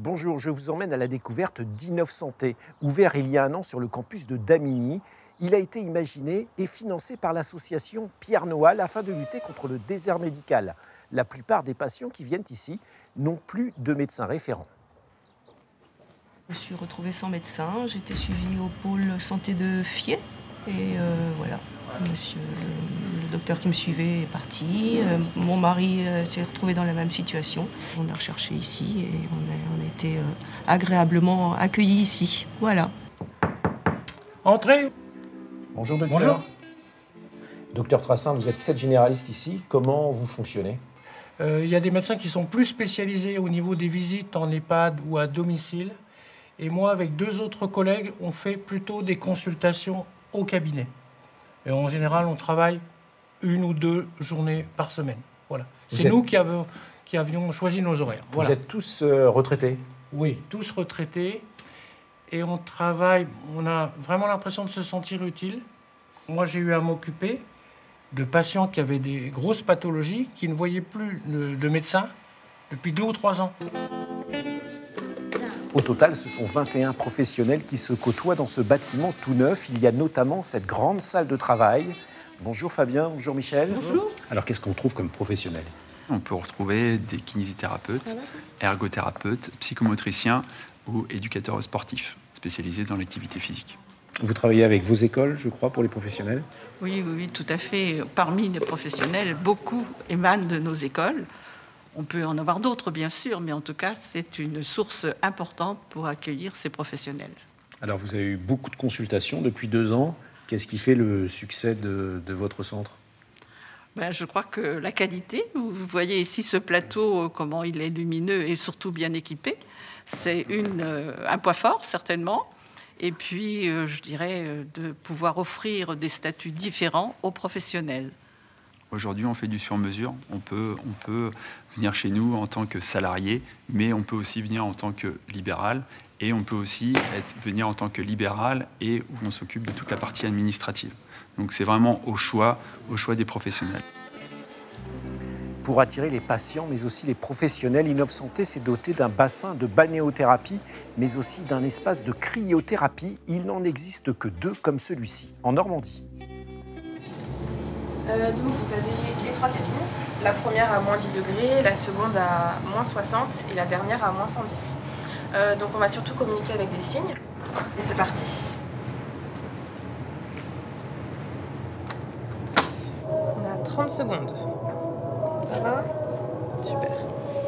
Bonjour, je vous emmène à la découverte d'Innov'Santé, ouvert il y a un an sur le campus de Damigny. Il a été imaginé et financé par l'association Pierre Noal afin de lutter contre le désert médical. La plupart des patients qui viennent ici n'ont plus de médecin référent. Je me suis retrouvée sans médecin, j'étais suivie au pôle santé de Fier et voilà, le docteur qui me suivait est parti, mon mari s'est retrouvé dans la même situation. On a recherché ici et on a été agréablement accueillis ici, voilà. Entrez. Bonjour docteur. Bonjour. Docteur Trassin, vous êtes 7 généralistes ici, comment vous fonctionnez? Il y a des médecins qui sont plus spécialisés au niveau des visites en EHPAD ou à domicile. Et moi, avec deux autres collègues, on fait plutôt des consultations au cabinet. Et en général, on travaille 1 ou 2 journées par semaine. Voilà. C'est nous qui avions choisi nos horaires. Voilà. Vous êtes tous retraités? Oui, tous retraités. Et on travaille, on a vraiment l'impression de se sentir utile. Moi, j'ai eu à m'occuper de patients qui avaient des grosses pathologies, qui ne voyaient plus de médecin depuis 2 ou 3 ans. Au total, ce sont 21 professionnels qui se côtoient dans ce bâtiment tout neuf. Il y a notamment cette grande salle de travail. Bonjour Fabien, bonjour Michel. Bonjour. Alors qu'est-ce qu'on trouve comme professionnels? On peut retrouver des kinésithérapeutes, ergothérapeutes, psychomotriciens ou éducateurs sportifs spécialisés dans l'activité physique. Vous travaillez avec vos écoles, je crois, pour les professionnels? Oui, tout à fait. Parmi les professionnels, beaucoup émanent de nos écoles. On peut en avoir d'autres, bien sûr, mais en tout cas, c'est une source importante pour accueillir ces professionnels. Alors, vous avez eu beaucoup de consultations depuis 2 ans. Qu'est-ce qui fait le succès de votre centre? Je crois que la qualité, vous voyez ici ce plateau, comment il est lumineux et surtout bien équipé, c'est un point fort, certainement. Et puis, je dirais, de pouvoir offrir des statuts différents aux professionnels. Aujourd'hui, on fait du sur-mesure. On peut venir chez nous en tant que salarié, mais on peut aussi venir en tant que libéral. Et on peut aussi venir en tant que libéral et où on s'occupe de toute la partie administrative. Donc c'est vraiment au choix des professionnels. Pour attirer les patients, mais aussi les professionnels, Innov'Santé s'est doté d'un bassin de balnéothérapie, mais aussi d'un espace de cryothérapie. Il n'en existe que 2 comme celui-ci, en Normandie. Donc vous avez les 3 cabines. La première à moins 10 degrés, la seconde à moins 60 et la dernière à moins 110. Donc on va surtout communiquer avec des signes. Et c'est parti. On a 30 secondes. Ça va? Super.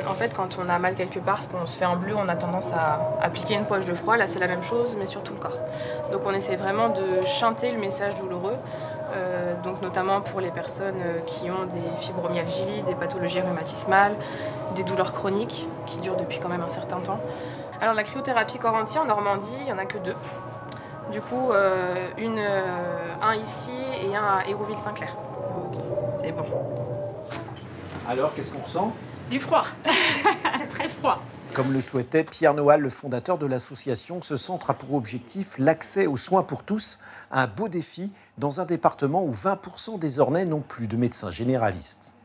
En fait, quand on a mal quelque part, parce qu'on se fait un bleu, on a tendance à appliquer une poche de froid. Là, c'est la même chose, mais sur tout le corps. Donc on essaie vraiment de chanter le message douloureux. Donc notamment pour les personnes qui ont des fibromyalgies, des pathologies rhumatismales, des douleurs chroniques qui durent depuis quand même un certain temps. Alors la cryothérapie corps entier en Normandie, il n'y en a que 2. Du coup, un ici et un à Hérouville-Saint-Clair. Ok, c'est bon. Alors, qu'est-ce qu'on ressent? Du froid, très froid. Comme le souhaitait Pierre Noal, le fondateur de l'association, ce centre a pour objectif l'accès aux soins pour tous, un beau défi dans un département où 20% des Ornais n'ont plus de médecins généralistes.